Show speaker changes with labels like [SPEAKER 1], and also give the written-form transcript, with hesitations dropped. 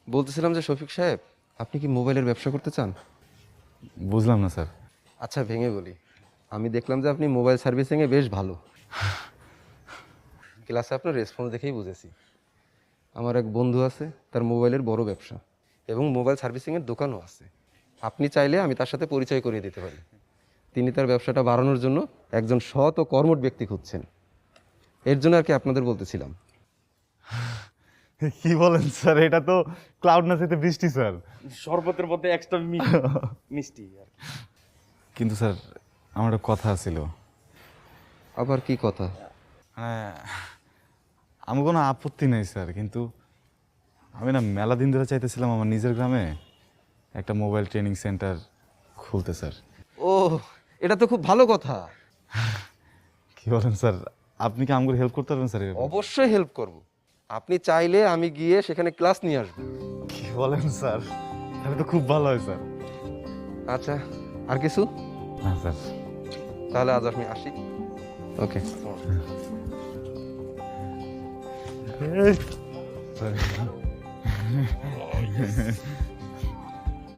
[SPEAKER 1] বলতেছিলাম যে শফিক সাহেব, আপনি কি মোবাইলের ব্যবসা করতে চান?
[SPEAKER 2] বুঝলাম না স্যার।
[SPEAKER 1] আচ্ছা ভেঙে বলি, আমি দেখলাম যে আপনি মোবাইল সার্ভিসিংয়ে বেশ ভালো। ক্লাসে আপনার রেসপন্স দেখেই বুঝেছি। আমার এক বন্ধু আছে, তার মোবাইলের বড় ব্যবসা এবং মোবাইল সার্ভিসিংয়ের দোকানও আছে। আপনি চাইলে আমি তার সাথে পরিচয় করিয়ে দিতে পারি। তিনি তার ব্যবসাটা বাড়ানোর জন্য একজন সৎ ও কর্মঠ ব্যক্তি খুঁজছেন। এর জন্য আর কি আপনাদের বলতেছিলাম।
[SPEAKER 2] কি বলেন স্যার, এটা তো ক্লাউড না যেতে বৃষ্টি স্যার।
[SPEAKER 3] শরবতের মধ্যে এক্সট্রা মিষ্টি আর কি।
[SPEAKER 2] কিন্তু স্যার আমার একটা কথা ছিল।
[SPEAKER 1] আবার কি কথা?
[SPEAKER 2] মানে আমার কোনো আপত্তি নেই স্যার, কিন্তু আমি না মেলা দিন ধরে চাইতেছিলাম আমার নিজের গ্রামে একটা মোবাইল ট্রেনিং সেন্টার খুলতে স্যার।
[SPEAKER 1] ও, এটা তো খুব ভালো কথা।
[SPEAKER 2] কি বলেন স্যার, আপনি কি আমাকে হেল্প করতে পারবেন স্যার?
[SPEAKER 1] অবশ্যই হেল্প করব। আপনি চাইলে আমি গিয়ে সেখানে ক্লাস নিয়ে আসবো।
[SPEAKER 2] কি বলেন স্যার, তাহলে তো খুব ভালো হয় স্যার।
[SPEAKER 1] আচ্ছা, আর কিছু?
[SPEAKER 2] না স্যার।
[SPEAKER 1] তাহলে আজ আমি আসি। ওকে।
[SPEAKER 2] স্যার